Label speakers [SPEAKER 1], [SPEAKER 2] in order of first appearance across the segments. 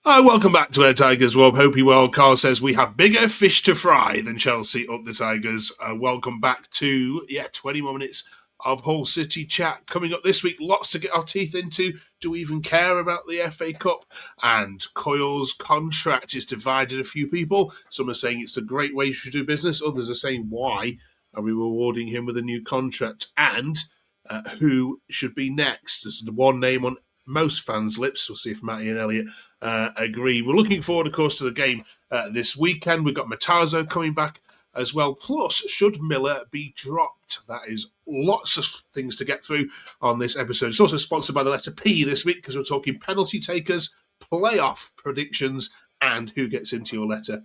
[SPEAKER 1] Welcome back to Air Tigers, Rob. Hope you well. Carl says we have bigger fish to fry than Chelsea up the Tigers. Welcome back to 20 more minutes of Hull City chat coming up this week. Lots to get our teeth into. Do we even care about the FA Cup? And Coyle's contract is divided a few people. Some are saying it's a great way to do business. Others are saying why are we rewarding him with a new contract? And who should be next? There's the one name on most fans' lips. We'll see if Matty and Elliot agree. We're looking forward, of course, to the game this weekend. We've got Matazo coming back as well. Plus, should Millar be dropped? That is lots of things to get through on this episode. It's also sponsored by the letter P this week because we're talking penalty takers, playoff predictions, and who gets into your letter,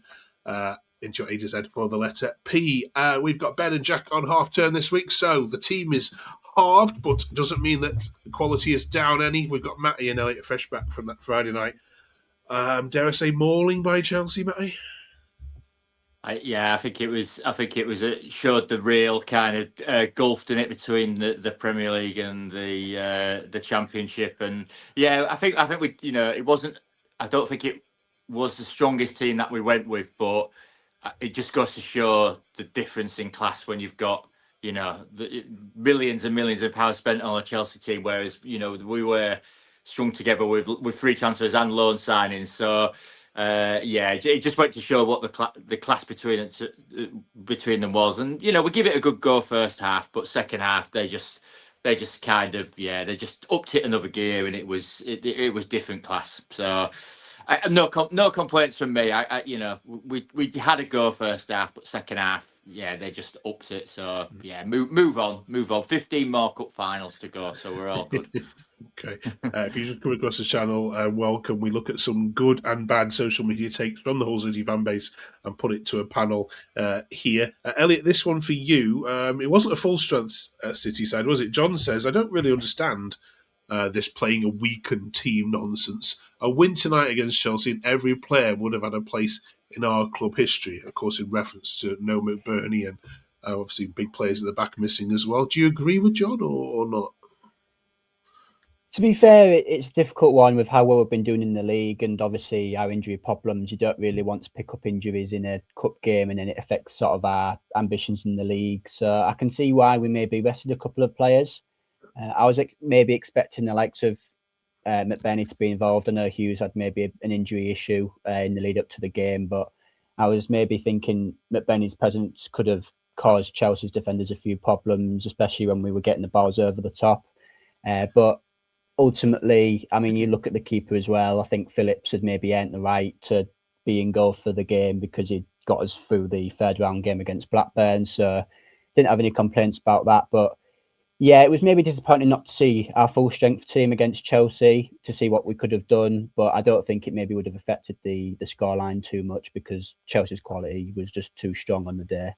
[SPEAKER 1] into your A to Z for the letter P. We've got Ben and Jack on half turn this week, so the team is halved, but doesn't mean that the quality is down any. We've got Matty and Elliot fresh back from that Friday night. Dare I say mauling by Chelsea, Matty?
[SPEAKER 2] I think it was. It showed the real kind of gulf in it between the Premier League and the Championship, and I think we, it wasn't. I don't think it was the strongest team that we went with, but it just goes to show the difference in class when you've got millions and millions of pounds spent on a Chelsea team, whereas we were strung together with free transfers and loan signings. So it just went to show what the class between them was, and we give it a good go first half, but second half they just kind of they just upped it another gear, and it was different class. So no complaints from me. We had a go first half, but second half they just upped it. So move on. 15 more cup finals to go, so we're all good.
[SPEAKER 1] Okay. If you just come across the channel, welcome. We look at some good and bad social media takes from the Hull City fan base and put it to a panel here. Elliot, this one for you. It wasn't a full strength City side, was it? John says, I don't really understand this playing a weakened team nonsense. A win tonight against Chelsea and every player would have had a place in our club history. Of course, in reference to No McBurney and obviously big players at the back missing as well. Do you agree with John or not?
[SPEAKER 3] To be fair, it's a difficult one with how well we've been doing in the league and obviously our injury problems. You don't really want to pick up injuries in a cup game and then it affects sort of our ambitions in the league. So I can see why we maybe rested a couple of players. I was maybe expecting the likes of McBurney to be involved. I know Hughes had maybe an injury issue in the lead up to the game, but I was maybe thinking McBurney's presence could have caused Chelsea's defenders a few problems, especially when we were getting the balls over the top. But ultimately, I mean, you look at the keeper as well. I think Phillips had maybe earned the right to be in goal for the game because he got us through the third round game against Blackburn. So didn't have any complaints about that. But yeah, it was maybe disappointing not to see our full strength team against Chelsea to see what we could have done. But I don't think it maybe would have affected the scoreline too much because Chelsea's quality was just too strong on the day.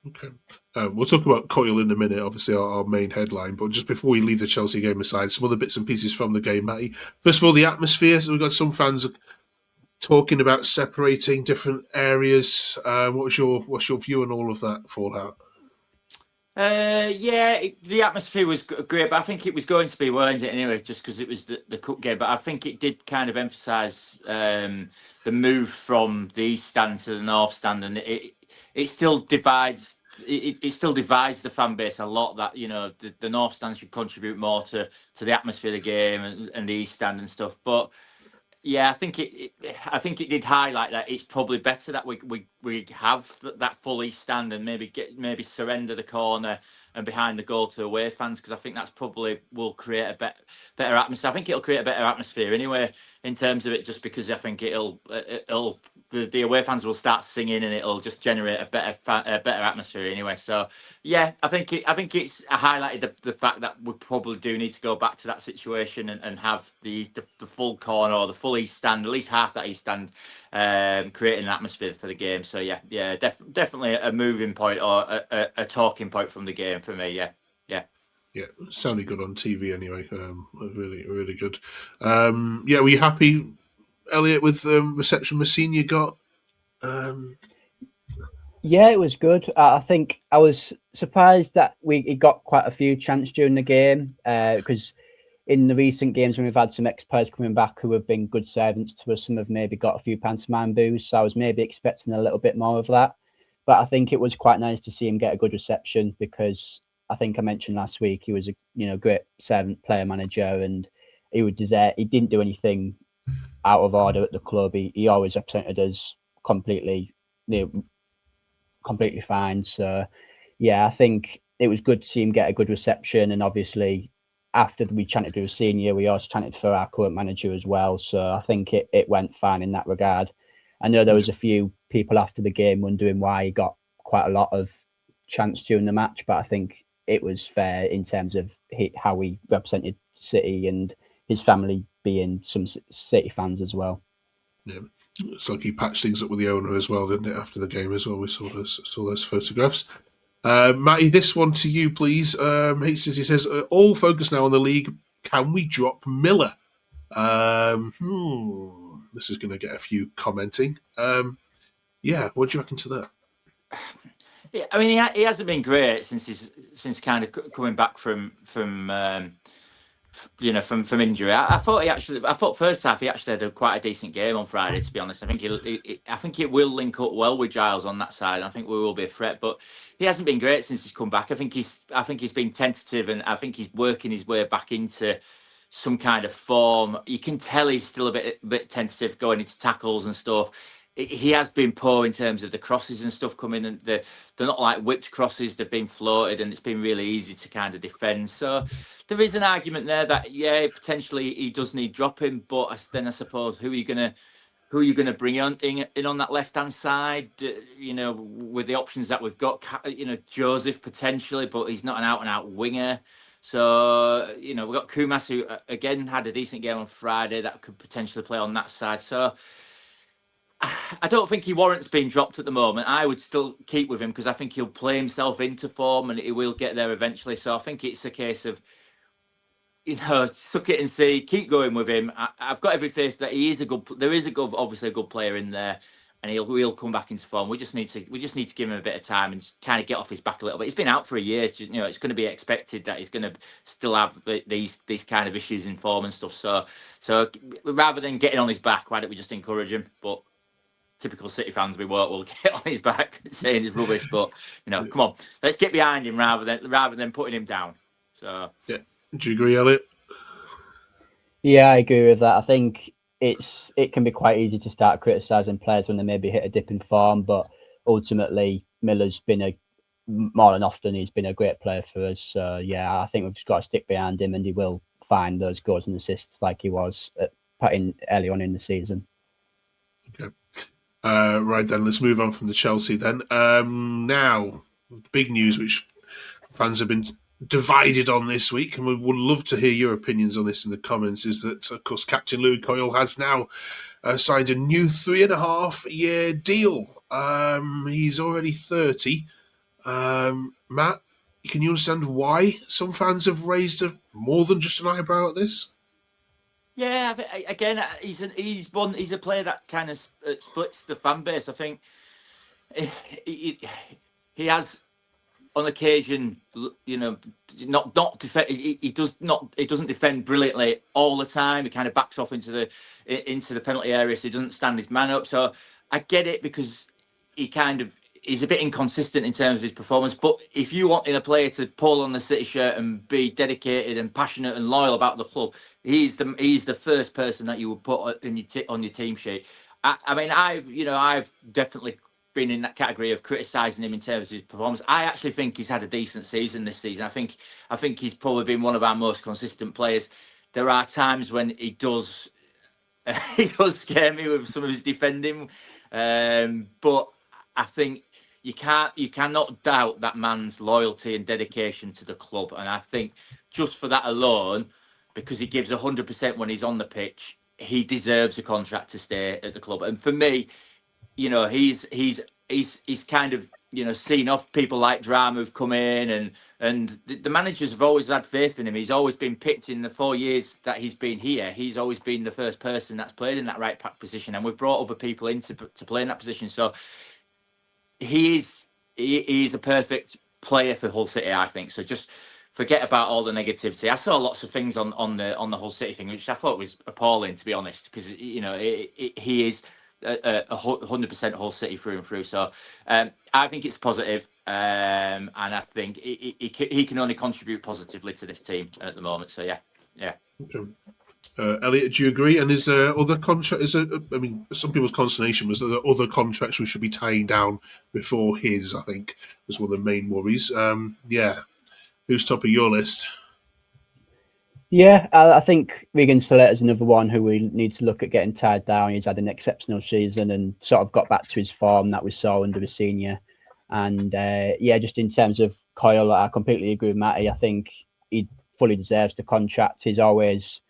[SPEAKER 1] Okay. We'll talk about Coyle in a minute, obviously our main headline, but just before we leave the Chelsea game aside, some other bits and pieces from the game, Matty. First of all, the atmosphere. So we've got some fans talking about separating different areas. What's your view on all of that fallout?
[SPEAKER 2] The atmosphere was great, but I think it was going to be, weren't it, anyway, just because it was the cup game. But I think it did kind of emphasise the move from the east stand to the north stand, and it still divides. It still divides the fan base a lot. That the north stand should contribute more to the atmosphere of the game and the east stand and stuff. But I think it did highlight that it's probably better that we have that full east stand and maybe surrender the corner and behind the goal to away fans, because I think that's probably will create a better atmosphere. I think it'll create a better atmosphere anyway in terms of it, just because I think it'll the away fans will start singing and it'll just generate a better atmosphere anyway. So I think it's highlighted the fact that we probably do need to go back to that situation and have the full corner or the full east stand, at least half that east stand, creating an atmosphere for the game. So definitely a moving point or a talking point from the game for me.
[SPEAKER 1] Yeah, sounded good on TV anyway. Really, really good. Were you happy, Elliot, with the reception Messina got?
[SPEAKER 3] Yeah, it was good. I think I was surprised that we got quite a few chances during the game because in the recent games when we've had some ex-players coming back who have been good servants to us, some have maybe got a few pantomime boos. So I was maybe expecting a little bit more of that. But I think it was quite nice to see him get a good reception because I think I mentioned last week he was a great servant player manager and he would deserve. He didn't do anything out of order at the club. He always represented us completely, completely fine. So yeah, I think it was good to see him get a good reception. And obviously, after we chanted to a senior, we also chanted for our current manager as well. So I think it went fine in that regard. I know there was a few people after the game wondering why he got quite a lot of chance during the match, but I think it was fair in terms of how he represented City and his family being some City fans as well.
[SPEAKER 1] Yeah. It's like he patched things up with the owner as well, didn't it, after the game as well? We saw those photographs. Matty, this one to you, please. He says, all focus now on the league. Can we drop Millar? This is going to get a few commenting. Yeah, what do you reckon to that?
[SPEAKER 2] Yeah, I mean, he hasn't been great since kind of coming back from injury. I thought first half he actually had quite a decent game on Friday. To be honest, I think I think it will link up well with Giles on that side. I think we will be a threat, but he hasn't been great since he's come back. I think he's been tentative, and I think he's working his way back into some kind of form. You can tell he's still a bit tentative going into tackles and stuff. He has been poor in terms of the crosses and stuff coming, and they're not like whipped crosses. They've been floated, and it's been really easy to kind of defend. So there is an argument there that potentially he does need dropping, but then I suppose who are you gonna bring in on that left hand side? With the options that we've got, Joseph potentially, but he's not an out and out winger. So we've got Kumas, who again had a decent game on Friday that could potentially play on that side. So I don't think he warrants being dropped at the moment. I would still keep with him because I think he'll play himself into form and he will get there eventually. So I think it's a case of, suck it and see, keep going with him. I've got every faith that there is obviously a good player in there, and he'll come back into form. We just need to give him a bit of time and just kind of get off his back a little bit. He's been out for a year. It's going to be expected that he's going to still have these kind of issues in form and stuff. So rather than getting on his back, why don't we just encourage him? But typical City fans, will get on his back saying he's rubbish. But come on, let's get behind him rather than putting him down. So
[SPEAKER 1] yeah, do you agree, Elliot?
[SPEAKER 3] Yeah, I agree with that. I think it can be quite easy to start criticising players when they maybe hit a dip in form, but ultimately Millar's been more than often he's been a great player for us. So yeah, I think we've just got to stick behind him, and he will find those goals and assists like he was early on in the season.
[SPEAKER 1] Okay. Right then, let's move on from the Chelsea then. Now, the big news which fans have been divided on this week, and we would love to hear your opinions on this in the comments, is that, of course, Captain Lewie Coyle has now signed a new 3.5-year deal. He's already 30. Matt, can you understand why some fans have raised more than just an eyebrow at this?
[SPEAKER 2] Yeah, again, he's a player that kind of splits the fan base. I think he has on occasion, not defend. He doesn't defend brilliantly all the time. He kind of backs off into the penalty area, so he doesn't stand his man up. So I get it because he's a bit inconsistent in terms of his performance. But if you want a player to pull on the City shirt and be dedicated and passionate and loyal about the club, he's the first person that you would put on your team sheet. I mean, I've definitely been in that category of criticising him in terms of his performance. I actually think he's had a decent season this season. I think he's probably been one of our most consistent players. There are times when he does scare me with some of his defending, but I think you cannot doubt that man's loyalty and dedication to the club. And I think just for that alone, because he gives 100% when he's on the pitch, he deserves a contract to stay at the club. And for me, he's kind of seen off people like Drama who've come in, and the managers have always had faith in him. He's always been picked in the 4 years that he's been here. He's always been the first person that's played in that right back position, and we've brought other people in to play in that position. So he is a perfect player for Hull City, I think. So just forget about all the negativity. I saw lots of things on the Hull City thing, which I thought was appalling, to be honest, because he is 100% Hull City through and through. So I think it's positive, and I think he can only contribute positively to this team at the moment. So yeah.
[SPEAKER 1] Okay. Elliot, do you agree? And is there other contract? I mean, some people's consternation was that there are other contracts we should be tying down before his. I think was one of the main worries. Who's top of your list?
[SPEAKER 3] Yeah, I think Regan Salett is another one who we need to look at getting tied down. He's had an exceptional season and sort of got back to his form that we saw under the senior. And just in terms of Coyle, I completely agree with Matty. I think he fully deserves the contract. He's always,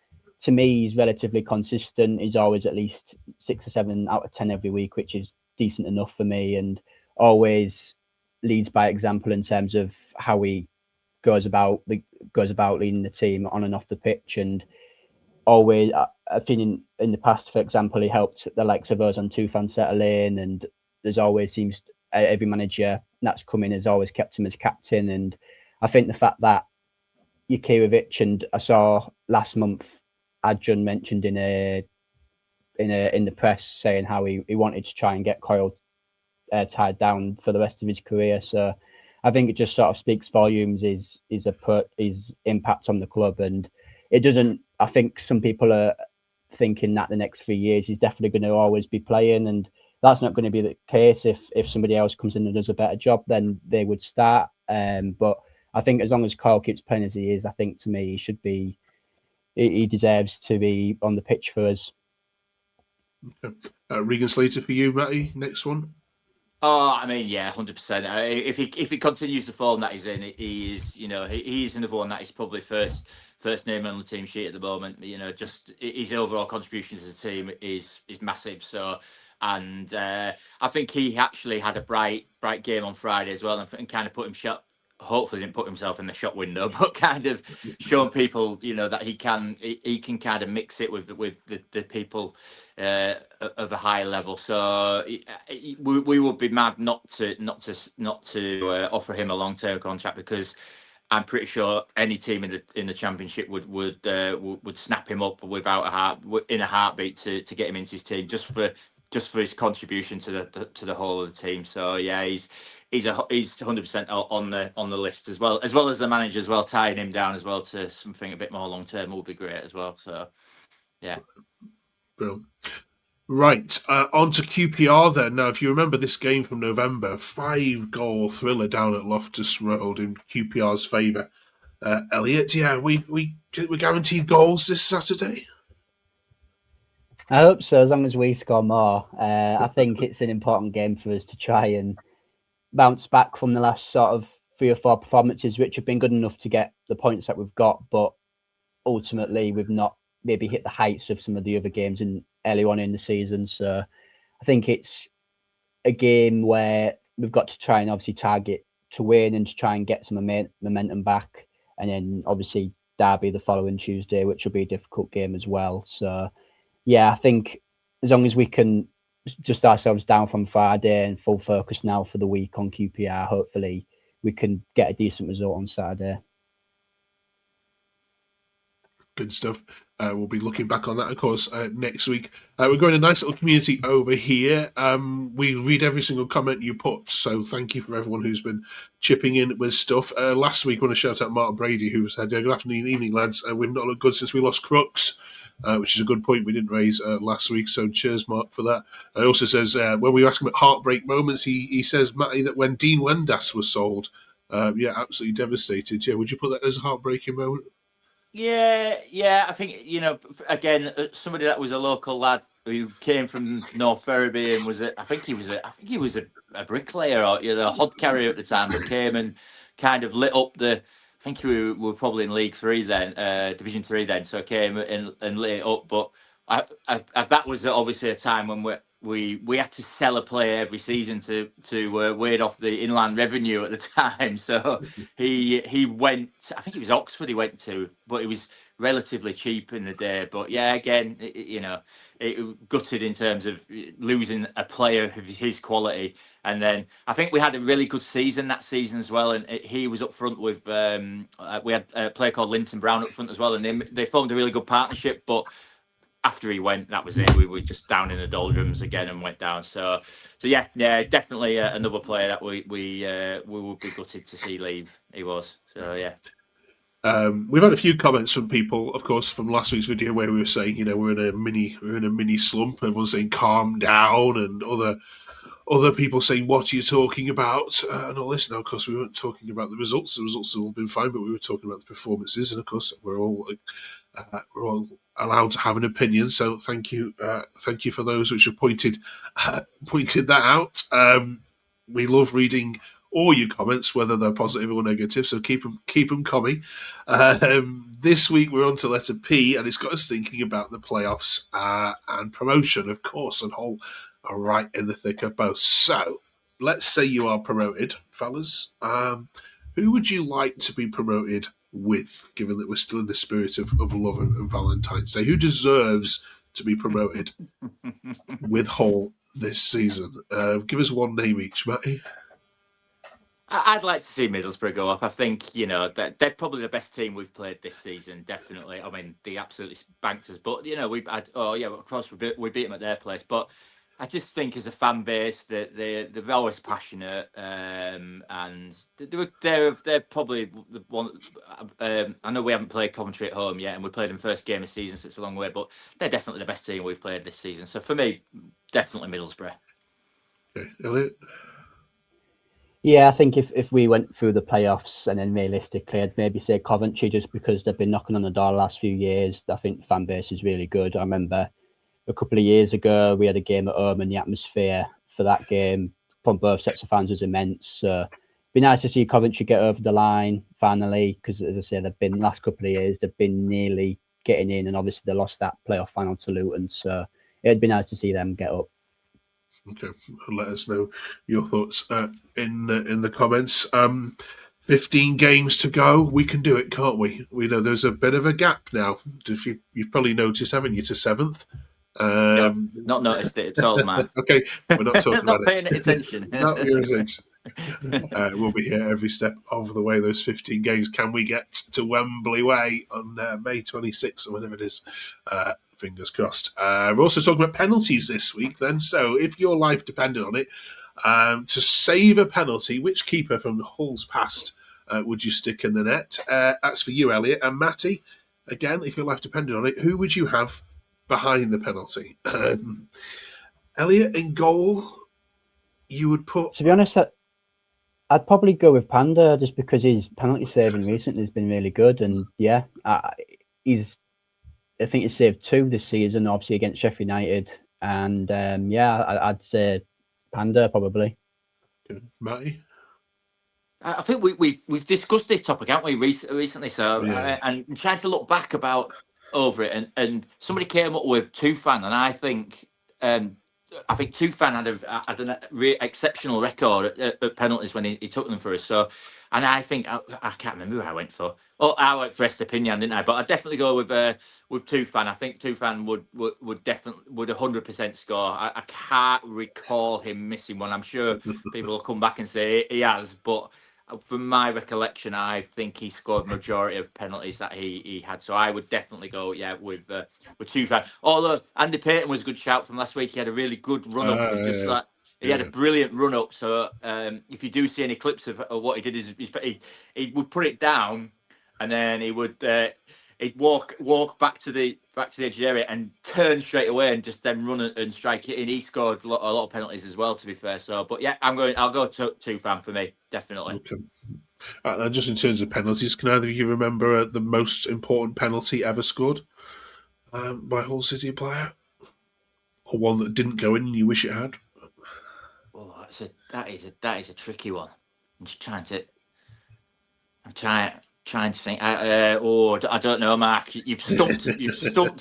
[SPEAKER 3] to me, he's relatively consistent. He's always at least 6 or 7 out of 10 every week, which is decent enough for me, and always leads by example in terms of how he goes about leading the team on and off the pitch. And always, I think in the past, for example, he helped the likes of us on Tufan settle in, and there's always seems every manager that's come in has always kept him as captain. And I think the fact that Jakirovic, and I saw last month Adjun mentioned in the press saying how he wanted to try and get Coyle tied down for the rest of his career. So I think it just sort of speaks volumes his impact on the club. And it doesn't, I think some people are thinking that the next 3 years he's definitely going to always be playing, and that's not going to be the case. If somebody else comes in and does a better job, then they would start. But I think as long as Coyle keeps playing as he is, I think to me he deserves to be on the pitch for us.
[SPEAKER 1] Okay. Regan Slater for you, Matty. Next one.
[SPEAKER 2] Oh, I mean, yeah, 100%. If he continues the form that he's in, he's another one that is probably first name on the team sheet at the moment. Just his overall contribution to the team is massive. So, and I think he actually had a bright game on Friday as well, and kind of put him shot. Hopefully, didn't put himself in the shot window, but kind of shown people, that he can kind of mix it with the people of a higher level. So we would be mad not to offer him a long-term contract, because I'm pretty sure any team in the championship would snap him up in a heartbeat to get him into his team, just for his contribution to the whole of the team. So yeah, he's 100% on the list, as well as the manager as well, tying him down as well to something a bit more long term would be great as well. So yeah.
[SPEAKER 1] Brilliant. Right, on to QPR then. Now, if you remember this game from November, 5-goal thriller down at Loftus Road in QPR's favour. Elliot, yeah, we guaranteed goals this Saturday.
[SPEAKER 3] I hope so, as long as we score more. I think it's an important game for us to try and bounce back from the last sort of 3 or 4 performances, which have been good enough to get the points that we've got, but ultimately we've not maybe hit the heights of some of the other games early on in the season. So I think it's a game where we've got to try and obviously target to win and to try and get some momentum back. And then obviously Derby the following Tuesday, which will be a difficult game as well. So yeah, I think as long as we can just ourselves down from Friday and full focus now for the week on QPR, hopefully we can get a decent result on Saturday.
[SPEAKER 1] Good stuff. We'll be looking back on that, of course, next week. We're going a nice little community over here. We read every single comment you put, so thank you for everyone who's been chipping in with stuff. Last week, I want to shout out Mark Brady, who said, good afternoon, evening, lads. We've not looked good since we lost Crooks, which is a good point we didn't raise last week, so cheers, Mark, for that. He also says, when we ask him about heartbreak moments, he says, Matty, that when Dean Wendas was sold, absolutely devastated. Yeah, would you put that as a heartbreaking moment?
[SPEAKER 2] Yeah. I think, again, somebody that was a local lad who came from North Ferriby and I think he was a bricklayer or a hod carrier at the time, but came and kind of lit up I think we were probably in League 3 then, Division 3 then, so came and lit it up. But that was obviously a time when we had to sell a player every season to ward off the inland revenue at the time. So he went, I think it was Oxford he went to, but it was relatively cheap in the day. But yeah, again, it gutted in terms of losing a player of his quality. And then I think we had a really good season that season as well. And he was up front with we had a player called Linton Brown up front as well, and they formed a really good partnership. But after he went, that was it. We were just down in the doldrums again and went down. So yeah, definitely another player that we would be gutted to see leave. He was. So yeah.
[SPEAKER 1] We've had a few comments from people, of course, from last week's video where we were saying, we're in a mini slump. Everyone's saying calm down, and other people saying, what are you talking about? And all this. Now, of course, we weren't talking about the results. The results have all been fine, but we were talking about the performances. And of course, we're all allowed to have an opinion. So thank you for those which have pointed that out. We love reading all your comments, whether they're positive or negative. So keep them coming. This week we're on to letter P, and it's got us thinking about the playoffs and promotion, of course, and Hull are right in the thick of both. So let's say you are promoted, fellas. Who would you like to be promoted with, given that we're still in the spirit of love and Valentine's Day? Who deserves to be promoted with Hull this season? Give us one name each, Matty.
[SPEAKER 2] I'd like to see Middlesbrough go up. I think, they're probably the best team we've played this season, definitely. I mean, they absolutely spanked us. But, of course, we beat them at their place. But I just think as a fan base that they're always passionate, and they're probably the one. I know we haven't played Coventry at home yet, and we played them first game of the season, so it's a long way. But they're definitely the best team we've played this season. So for me, definitely Middlesbrough.
[SPEAKER 1] Okay, Elliot?
[SPEAKER 3] Yeah, I think if we went through the playoffs and then realistically, I'd maybe say Coventry, just because they've been knocking on the door the last few years. I think the fan base is really good. I remember a couple of years ago, we had a game at home, and the atmosphere for that game from both sets of fans was immense. So it'd be nice to see Coventry get over the line finally, because as I say, they've been last couple of years, they've been nearly getting in, and obviously they lost that playoff final to Luton. So it'd be nice to see them get up.
[SPEAKER 1] Okay, let us know your thoughts in the comments. 15 games to go. We can do it, can't we? We know there's a bit of a gap now. You've probably noticed, haven't you, to 7th?
[SPEAKER 2] No, not noticed it at all, man.
[SPEAKER 1] Okay, we're not talking about
[SPEAKER 2] not paying attention.
[SPEAKER 1] Not paying attention. We'll be here every step of the way. Those 15 games. Can we get to Wembley Way on May 26th or whatever it is? Fingers crossed. We're also talking about penalties this week then. So if your life depended on it, to save a penalty, which keeper from Hull's past would you stick in the net? That's for you, Elliot. And Matty, again, if your life depended on it, who would you have behind the penalty? Elliot, in goal, you would put...
[SPEAKER 3] To be honest, I'd probably go with Panda, just because his penalty saving recently has been really good. And yeah, I think he's saved 2 this season, obviously against Sheffield United. And I'd say Panda probably.
[SPEAKER 1] Good. Matty?
[SPEAKER 2] I think we've discussed this topic, haven't we, recently? So
[SPEAKER 1] Yeah.
[SPEAKER 2] and trying to look back over it, and somebody came up with Tufan, and I think Tufan had an exceptional record at penalties when he took them for us. So, and I think I can't remember who I went for. Oh, I went for Estepinian, didn't I? But I'd definitely go with Tufan. I think Tufan would definitely 100% score. I can't recall him missing one. I'm sure people will come back and say he has, but from my recollection, I think he scored majority of penalties that he had. So I would definitely go, with Tufan. Although Andy Payton was a good shout from last week. He had a really good run up. He had a brilliant run up. So if you do see any clips of what he did, he would put it down, and then he would he'd walk back to the edge of the area and turn straight away and just then run and strike it. And he scored a lot of penalties as well, to be fair. So, but yeah, I'll go Tufan for me, definitely.
[SPEAKER 1] Okay. Just in terms of penalties, can either of you remember the most important penalty ever scored by a Hull City player, or one that didn't go in and you wish it had?
[SPEAKER 2] Oh, that is a tricky one. I'm trying to think. I don't know, Mark. You've stumped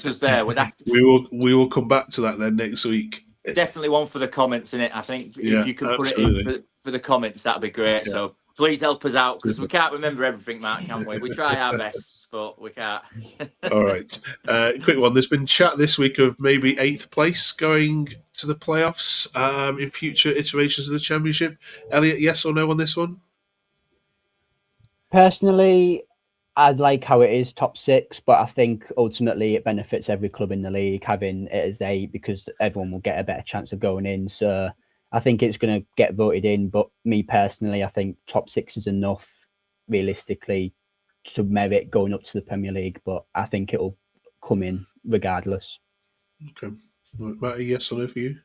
[SPEAKER 2] us there. We'd have to...
[SPEAKER 1] We will come back to that then next week.
[SPEAKER 2] Definitely one for the comments in it. I think if you can put it in for the comments, that'd be great. Yeah. So please help us out, because we can't remember everything, Mark, can we? We try our best, but we can't.
[SPEAKER 1] All right. Quick one. There's been chat this week of maybe 8th place going to the playoffs in future iterations of the championship. Elliot, yes or no on this one?
[SPEAKER 3] Personally, I'd like how it is top 6, but I think ultimately it benefits every club in the league having it as 8 because everyone will get a better chance of going in. So I think it's going to get voted in. But me personally, I think top 6 is enough realistically to merit going up to the Premier League. But I think it'll come in regardless.
[SPEAKER 1] Okay. Matt, yes or no for you?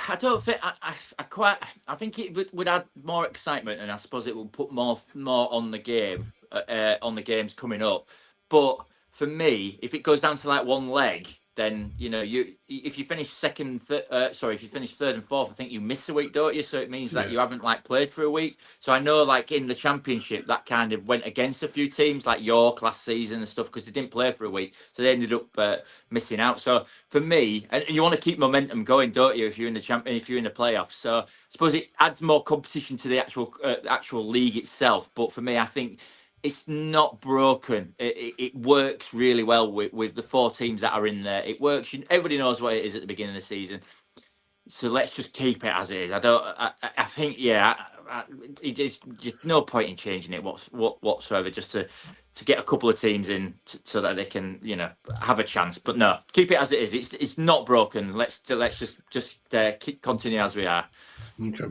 [SPEAKER 2] I don't think I think it would add more excitement, and I suppose it would put more on the game, on the games coming up. But for me, if it goes down to like one leg, then if you finish if you finish third and fourth, I think you miss a week, don't you? So it means that you haven't like played for a week. So I know like in the championship that kind of went against a few teams like York last season and stuff because they didn't play for a week, so they ended up missing out. So for me, and you want to keep momentum going, don't you? If you're in the if you're in the playoffs, so I suppose it adds more competition to the actual league itself. But for me, I think it's not broken. It works really well with the 4 teams that are in there. It works. Everybody knows what it is at the beginning of the season. So let's just keep it as it is. I think it's just no point in changing it whatsoever. Just to get a couple of teams in so that they can have a chance. But no, keep it as it is. It's not broken. Let's just continue as we are.
[SPEAKER 1] Okay.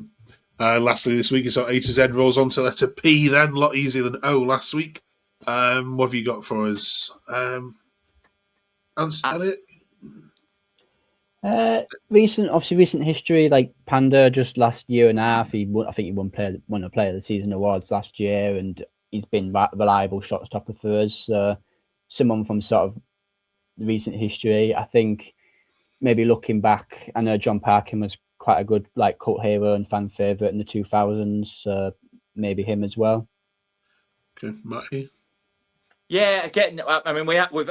[SPEAKER 1] Lastly, this week it's our A to Z rolls on to letter P. Then a lot easier than O last week. What have you got for us, Elliot?
[SPEAKER 3] Recent history, like Panda, just last year and a half, I think he won a Player of the Season awards last year, and he's been reliable shot stopper for us. Someone from sort of recent history, I think. Maybe looking back, I know John Parkin was quite a good like cult hero and fan favorite in the 2000s. Maybe him as well.
[SPEAKER 1] Okay, Matty.
[SPEAKER 2] Yeah, again, I mean, we've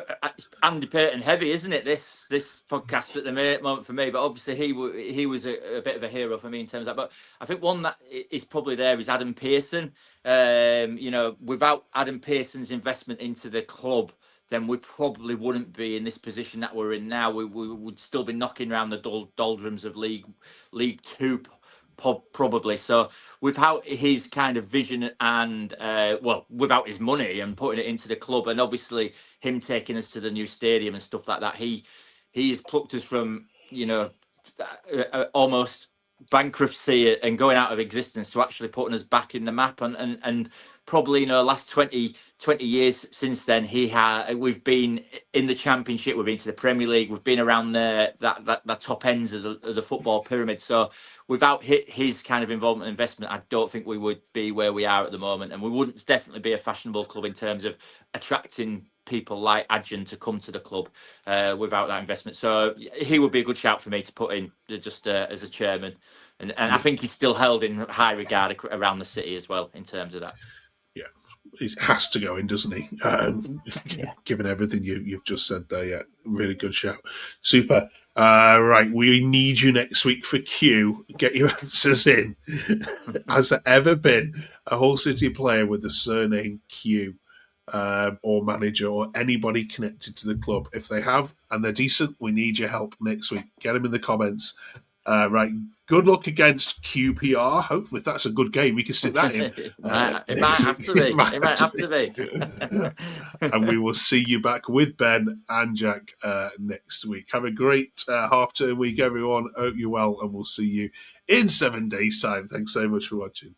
[SPEAKER 2] Andy Payton heavy, isn't it? This podcast at the moment for me, but obviously he was a bit of a hero for me in terms of that. But I think one that is probably there is Adam Pearson. Without Adam Pearson's investment into the club, then we probably wouldn't be in this position that we're in now. We would still be knocking around the doldrums of League Two. Probably. So without his kind of vision and without his money and putting it into the club, and obviously him taking us to the new stadium and stuff like that, he has plucked us from almost bankruptcy and going out of existence to actually putting us back in the map, and probably last 20 years since then we've been in the championship, we've been to the Premier League, we've been around the top ends of the football pyramid. So without his kind of involvement and investment, I don't think we would be where we are at the moment, and we wouldn't definitely be a fashionable club in terms of attracting people like Adjan to come to the club without that investment. So he would be a good shout for me to put in just as a chairman, and I think he's still held in high regard around the city as well in terms of that.
[SPEAKER 1] Yeah, he has to go in, doesn't he? Given everything you've just said there, yeah, really good shout. Super. Right, we need you next week for Q. Get your answers in. Has there ever been a Hull City player with the surname Q, or manager, or anybody connected to the club? If they have and they're decent, we need your help next week. Get them in the comments. Right, good luck against QPR. Hopefully, if that's a good game, we can stick that in.
[SPEAKER 2] It might have to be. It might have to be.
[SPEAKER 1] And we will see you back with Ben and Jack next week. Have a great half-term week, everyone. Hope you're well, and we'll see you in 7 days' time. Thanks so much for watching.